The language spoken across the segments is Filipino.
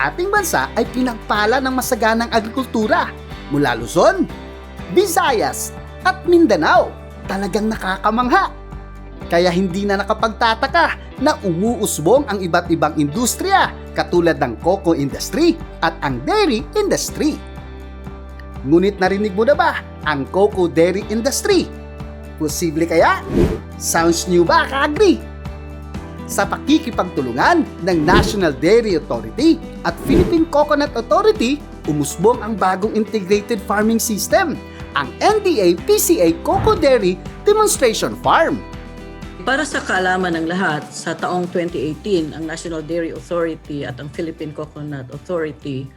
ating bansa ay pinagpala ng masaganang agrikultura mula Luzon, Visayas at Mindanao. Talagang nakakamangha. Kaya hindi na nakapagtataka na umuusbong ang iba't ibang industriya katulad ng cocoa industry at ang dairy industry. Ngunit narinig mo na ba ang cocoa dairy industry? Posible kaya? Sounds new ba, ka-agri? Sa pakikipagtulungan ng National Dairy Authority at Philippine Coconut Authority, umusbong ang bagong Integrated Farming System, ang NDA-PCA Cocoa Dairy Demonstration Farm. Para sa kaalaman ng lahat, sa taong 2018, ang National Dairy Authority at ang Philippine Coconut Authority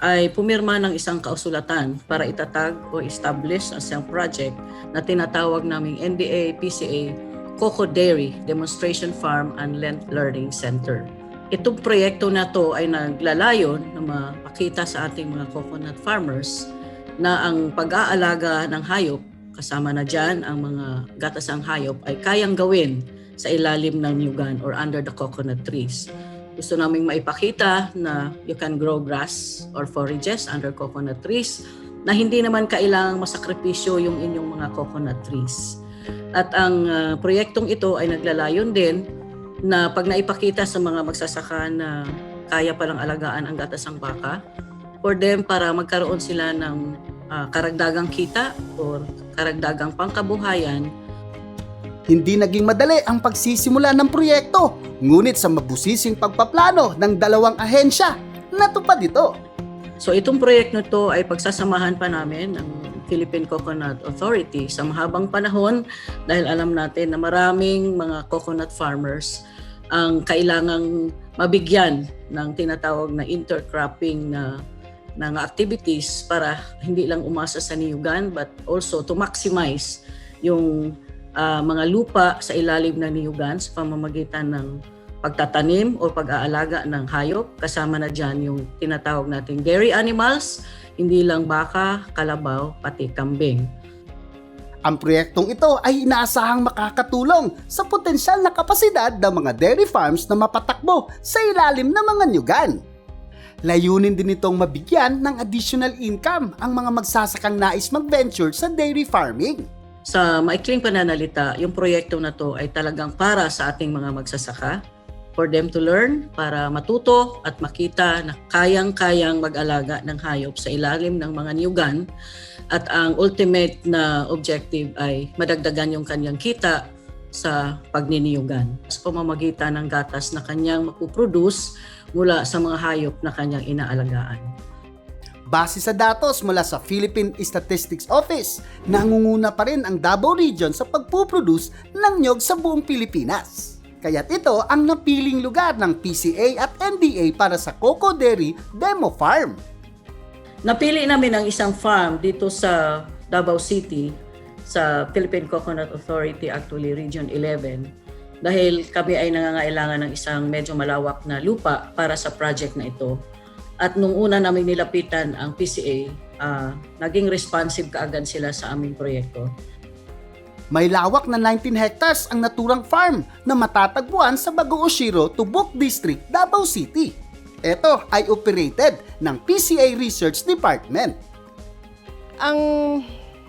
ay pumirma ng isang kausulatan para itatag o establish ang isang project na tinatawag naming NDA-PCA Cocoa Dairy Demonstration Farm and Learning Center. Itong proyekto na to ay naglalayon na mapakita sa ating mga coconut farmers na ang pag-aalaga ng hayop, kasama na dyan ang mga gatasang hayop, ay kayang gawin sa ilalim ng nyugan or under the coconut trees. Gusto naming maipakita na you can grow grass or forages under coconut trees na hindi naman kailangang masakripisyo yung inyong mga coconut trees. At ang proyektong ito ay naglalayon din na pag naipakita sa mga magsasaka na kaya palang alagaan ang gatasang baka, for them para magkaroon sila ng karagdagang kita or karagdagang pangkabuhayan. Hindi naging madali ang pagsisimula ng proyekto, ngunit sa mabusising pagpaplano ng dalawang ahensya, natupad ito. So itong proyekto nito ay pagsasamahan pa namin ng Philippine Coconut Authority sa mahabang panahon dahil alam natin na maraming mga coconut farmers ang kailangang mabigyan ng tinatawag na intercropping na activities para hindi lang umasa sa niyugan but also to maximize yung mga lupa sa ilalim ng niyugan sa pamamagitan ng pagtatanim o pag-aalaga ng hayop. Kasama na dyan yung tinatawag nating dairy animals, hindi lang baka, kalabaw, pati kambing. Ang proyektong ito ay inaasahang makakatulong sa potensyal na kapasidad ng mga dairy farms na mapatakbo sa ilalim ng mga nyugan. Layunin din itong mabigyan ng additional income ang mga magsasakang nais mag-venture sa dairy farming. Sa maikling pananalita, yung proyekto na to ay talagang para sa ating mga magsasaka, for them to learn, para matuto at makita na kayang-kayang mag-alaga ng hayop sa ilalim ng mga niyugan at ang ultimate na objective ay madagdagan yung kanyang kita sa pagniniyugan sa pamamagitan ng gatas na kanyang mapuproduce mula sa mga hayop na kanyang inaalagaan. Base sa datos mula sa Philippine Statistics Office, nangunguna pa rin ang Davao Region sa pagpuproduce ng niyog sa buong Pilipinas. Kaya't ito ang napiling lugar ng PCA at NDA para sa Cocoa Dairy Demo Farm. Napili namin ang isang farm dito sa Davao City, sa Philippine Coconut Authority, actually Region 11, dahil kami ay nangangailangan ng isang medyo malawak na lupa para sa project na ito. At nung una namin nilapitan ang PCA, naging responsive kaagad sila sa aming proyekto. May lawak na 19 hectares ang naturang farm na matatagpuan sa Baguio, Tubok District, Davao City. Ito ay operated ng PCA Research Department. Ang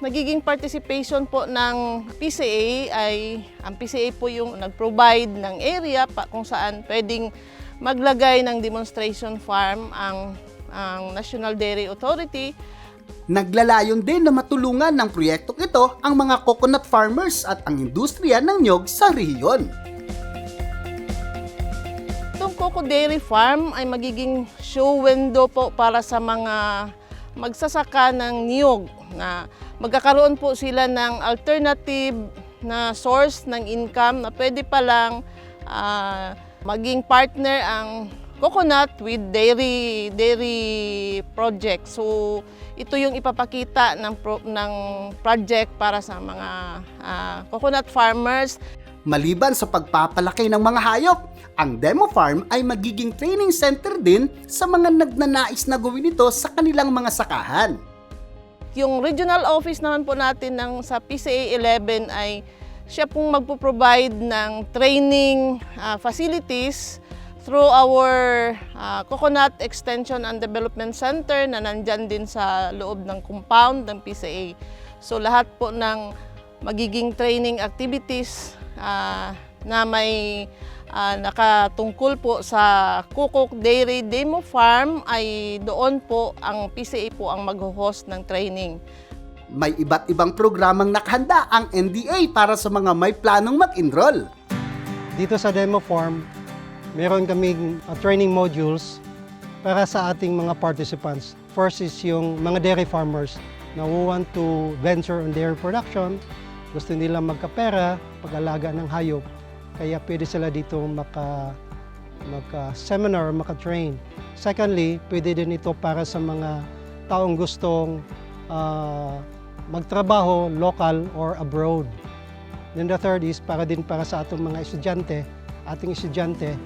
nagiging participation po ng PCA ay, ang PCA po yung nag-provide ng area kung saan pwedeng maglagay ng demonstration farm ang National Dairy Authority. Naglalayon din na matulungan ng proyektong ito ang mga coconut farmers at ang industriya ng niyog sa rehiyon. Itong Cocoa Dairy Farm ay magiging show window po para sa mga magsasaka ng niyog na magkakaroon po sila ng alternative na source ng income na pwede palang maging partner ang coconut with dairy project. So ito yung ipapakita ng project para sa mga coconut farmers. Maliban sa pagpapalaki ng mga hayop, ang demo farm ay magiging training center din sa mga nagnanais na gawin ito sa kanilang mga sakahan. Yung regional office naman po natin sa PCA 11 ay siya pong magpo-provide ng training facilities through our Coconut Extension and Development Center na nandyan din sa loob ng compound ng PCA. So lahat po ng magiging training activities na may nakatungkol po sa Kukuk Dairy Demo Farm ay doon po ang PCA po ang mag-host ng training. May iba't ibang programang nakahanda ang NDA para sa mga may planong mag-enroll. Dito sa demo farm, meron kaming training modules para sa ating mga participants. First is yung mga dairy farmers na who want to venture on dairy production, gusto nila magkapera, pag-alaga ng hayop, kaya pwede sila dito maka-seminar, maka-train. Secondly, pwede din ito para sa mga taong gustong magtrabaho local or abroad. Then the third is para sa atong mga estudyante, ating estudyante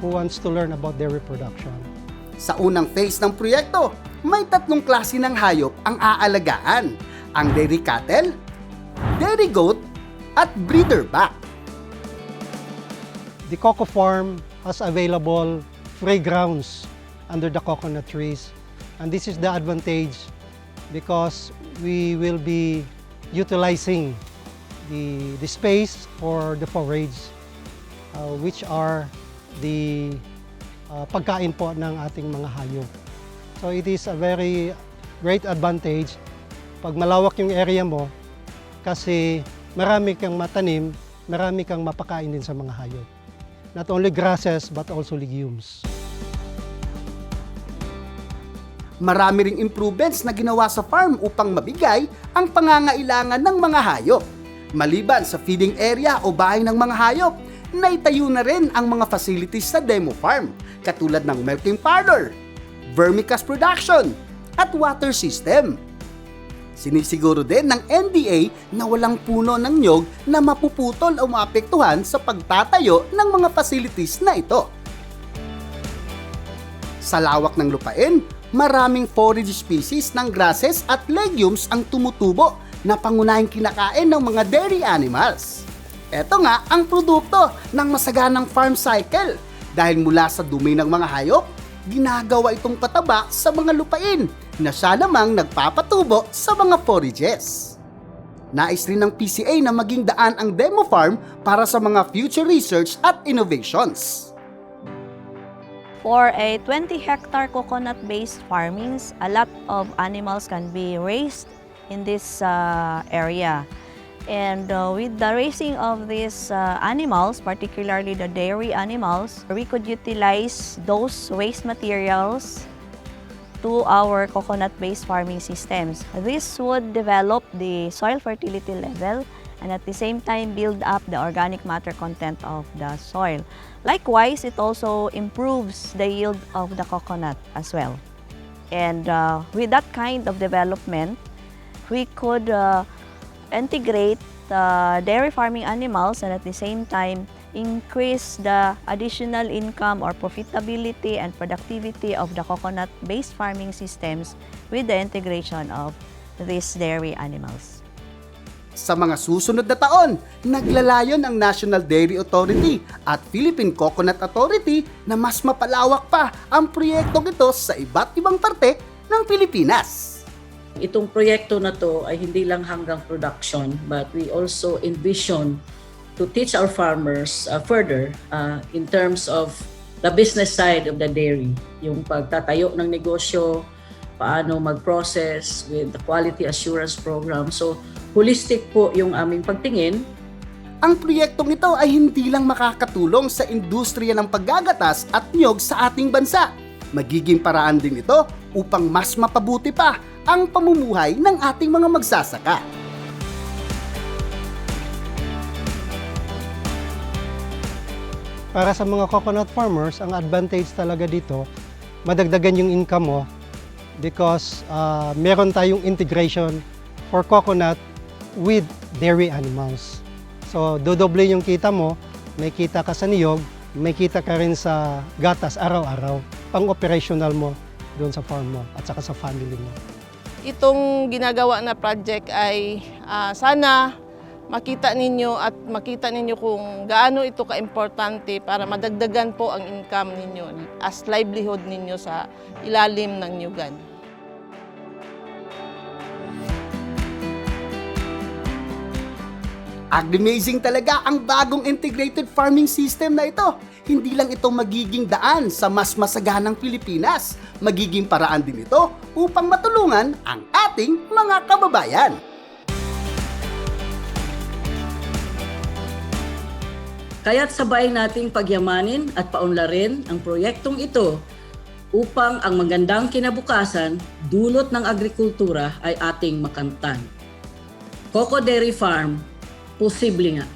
who wants to learn about dairy production. Sa unang phase ng proyekto, may 3 klase ng hayop ang aalagaan. Ang dairy cattle, dairy goat, at breeder buck. The Coco Farm has available free grounds under the coconut trees. And this is the advantage because we will be utilizing the space for the forage, which are the pagkain po ng ating mga hayop. So it is a very great advantage pag malawak yung area mo kasi marami kang matanim, marami kang mapakain din sa mga hayop. Not only grasses but also legumes. Marami ring improvements na ginawa sa farm upang mabigay ang pangangailangan ng mga hayop. Maliban sa feeding area o bahay ng mga hayop, naitayo na rin ang mga facilities sa demo farm katulad ng milking parlor, vermicast production, at water system. Sinisiguro din ng NDA na walang puno ng niyog na mapuputol o maapektuhan sa pagtatayo ng mga facilities na ito. Sa lawak ng lupain, maraming forage species ng grasses at legumes ang tumutubo na pangunahing kinakain ng mga dairy animals. Ito nga ang produkto ng masaganang farm cycle dahil mula sa dumi ng mga hayop, ginagawa itong pataba sa mga lupain na siya namang nagpapatubo sa mga forages. Nais rin ng PCA na maging daan ang demo farm para sa mga future research at innovations. For a 20-hectare coconut-based farmings, a lot of animals can be raised in this area. And with the raising of these animals, particularly the dairy animals, we could utilize those waste materials to our coconut-based farming systems. This would develop the soil fertility level and at the same time build up the organic matter content of the soil. Likewise, it also improves the yield of the coconut as well. And with that kind of development, we could integrate dairy farming animals and at the same time increase the additional income or profitability and productivity of the coconut-based farming systems with the integration of these dairy animals. Sa mga susunod na taon, naglalayon ang National Dairy Authority at Philippine Coconut Authority na mas mapalawak pa ang proyektong ito sa iba't ibang parte ng Pilipinas. Itong proyekto na to ay hindi lang hanggang production, but we also envision to teach our farmers further in terms of the business side of the dairy. Yung pagtatayo ng negosyo, paano mag-process with the quality assurance program. So, holistic po yung aming pagtingin. Ang proyektong ito ay hindi lang makakatulong sa industriya ng paggagatas at niyog sa ating bansa. Magiging paraan din ito upang mas mapabuti pa ang pamumuhay ng ating mga magsasaka. Para sa mga coconut farmers, ang advantage talaga dito, madagdagan yung income mo because meron tayong integration for coconut with dairy animals. So, dodoble yung kita mo, may kita ka sa niyog, may kita ka rin sa gatas araw-araw, pang-operational mo doon sa farm mo at saka sa family mo. Itong ginagawa na project ay sana makita ninyo kung gaano ito ka-importante para madagdagan po ang income ninyo as livelihood ninyo sa ilalim ng nyugan. Amazing talaga ang bagong integrated farming system na ito. Hindi lang ito magiging daan sa mas masaganang Pilipinas, magiging paraan din ito upang matulungan ang ating mga kababayan. Kaya't sabay nating pagyamanin at paunlarin ang proyektong ito upang ang magandang kinabukasan dulot ng agrikultura ay ating makamtan. Coco Dairy Farm, posible nga.